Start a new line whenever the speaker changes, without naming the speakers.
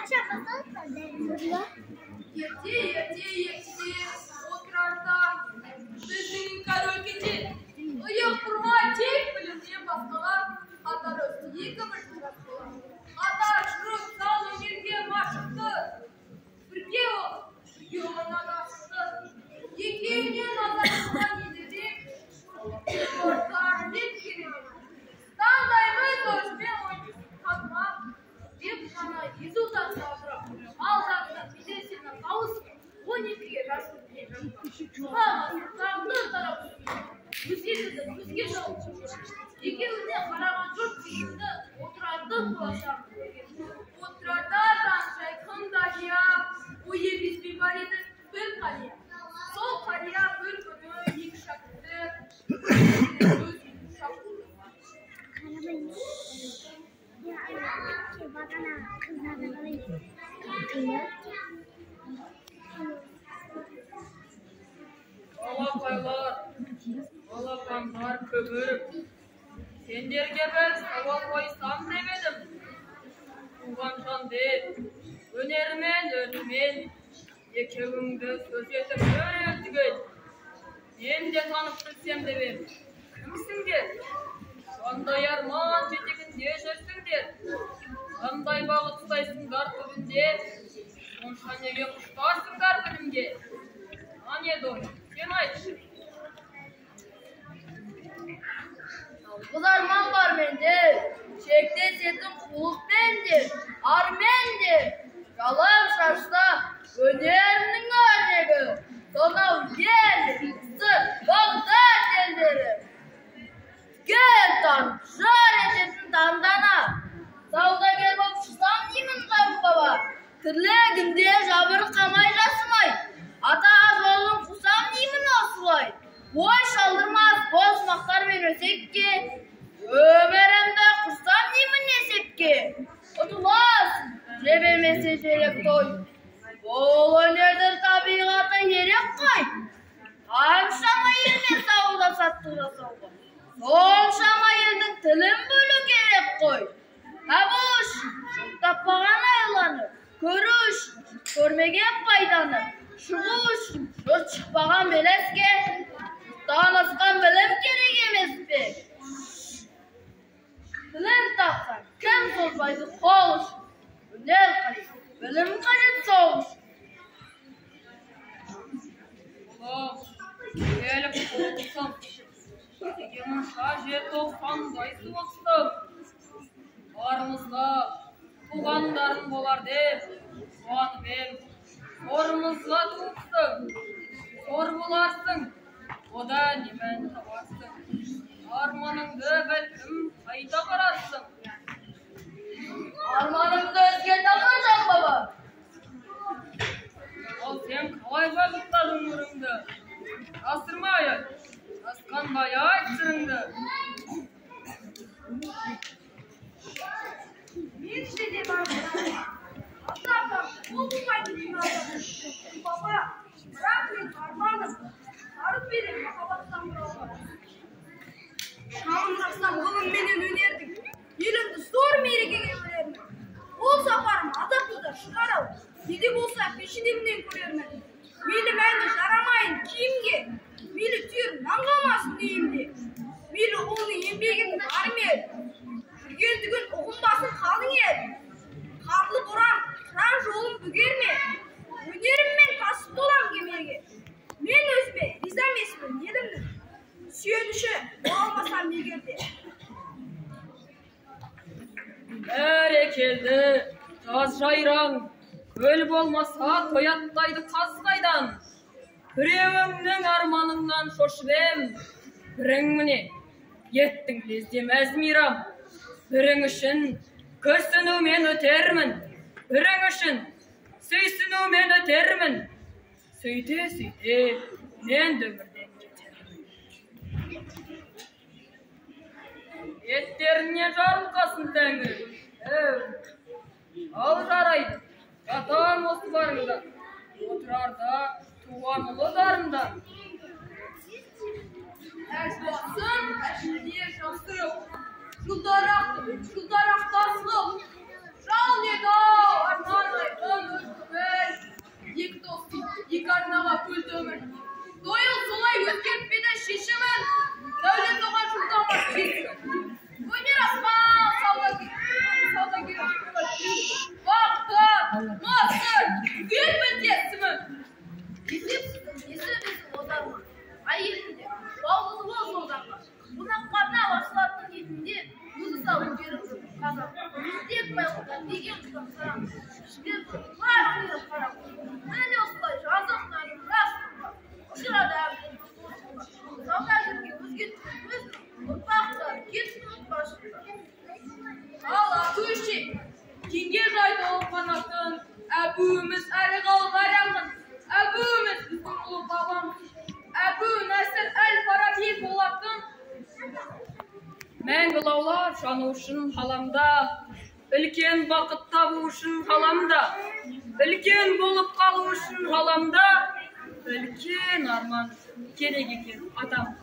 Ерте отырардан біздің король кете ұйық тұрмай тек білімде басқалар қатар өсті екі бірді басқалар қатар жүріп салы ерге машықты бірге оған адасты екеуіне назарынан едірек ортар деп керемет таңдаймыз өзбен ойын қатмақ деп ғана езу тастадырып алдағы медресені ауысып 12-ге жасын тағды тарап өзге жауып екеуіне қараған жұрт сүйімді отырарды болашақ отырарда жан жайқын дария ойы безбей бар еді бір қария сол қария бір күні екі шәкірті
Алақайлар, алақандар көбіріп, сендерге бір сауал қойсам деп едім. Туған жан деп, өнермен, өнермен, екеуіңді сөз етіп өретігіл. Мен де танып білсем деп едім. Кімсіңдер? Қандай арман жетегінде жүрсіңдер? Қандай бағыт ұстайсыңдар түбінде? Онша неге құштарсыңдар білімге? Ане дой, сен айтшы.
Бұл арман бар менде, шектес етім құлықпенде, арменде, жалам шашта өнерінің өрнегі, сонау ел, сыр, бағдат елдері. Гер тан, жар ететін таңдана, саудагер боп шысам деймін қабы баба, тірлігінде жабыр қамай жасымай, ата жолын қусам деймін осылай. Ой шалдырмас боз мақтармен өсекке, өмірімді құрсам деймін есепке. Ұтылас, жебемесе желек той. Бұл өнердің табиғаты ерек қой. Қаншама елмен сауда саттық жасауға. Соншама елдің тілін бөлу керек қой. Табу үшін таппаған айланы, көру үшін көрмеген пайданы, шығу үшін жұрт шықпаған белеске, танысқан білім керек емес пе? Білім тапсан, кім созбайды қол үшін? Өнер қажет, білім қажет сол үшін.
Ұлам, келіп болсам, мұнша жер тоқсандай суықтым. Барымызға туғандарың болар деп, қуанып ем, сорымызға туыпсың, сор боларсың, одан немен табарсың, арманыңды бәлкім қайта қарарсың.
Арманыңды өзгерте алмай жан баба.
Ал сен қалай бағыттадың өміріңді? Жасырмай айт, жасқанбай айт сырыңды.
Мен іште де бар болайын. Ата-апам, ол болмайды дейін адамын. Баба, бірақ мен арманым. Арып берем, махаббаттан бұрауға. Шамын жақсам ғылым менен өнердің. Елімді зор мерекеге бөлермін. Ол сапарым ата-тұзда шығарау. Неде болса пешенемнен көрермін. Мейлі мәңгі жарамайын киімге. Мейлі түйір нанғамасын дейімде. Мейлі оны еңбегім армел. Жүргендігін ұғынбасын қалың ел. Қарлы боран, қыран жолын бүгер ме? Өнеріммен тасып толам кемеге. Мен өзіме риза емеспін елімнің. Сүйеніші болмасам егерде.
Бәрекелді, жаз жайраң, көл болмаса тояттайды қаз қайдан. Біреуіңнің арманыңнан шошып ем, бірің міне, еттің лездем әзмирам. Бірің үшін күрсінумен өтермін, бірің үшін сүйсінумен өтермін. Сөйте, мен дөңірден кетермін. Еттеріне жарылқасын тәңір. Ал жарайды, жатам осы барыңда, отырарда туған ұлы дарында.
Әжбасын, әжіне жастырып, жылдарақ тасылып, жал еді-ау, арман
Vaktan, Mısır, Gülbin yetimi. Bizim odanma. Ayırınca, bağlılığı odanma. Buna karna başlattın yetindi. Yüzü salıp verin kazan. Tek bayıldan degen tutan saram. Bir var oluyor karam. Beni ustayış, azaplarım rastlıkla. Şurada evlerim. Savdacım ki özgürtümüz mutfakta gitsin başında. Allah tuşi. Kingir rayda olmanakın. Ebü'müz eriğalına yakın. Ebü'müz bizim ulu babam. Ebü Nasir el-Farabi Polat'ın.
Men gılavlar şanı uşun halamda. Ülken vakıtta bu uşun halamda. Ülken bolup kalı uşun halamda. Ülken arman kerek eken adam.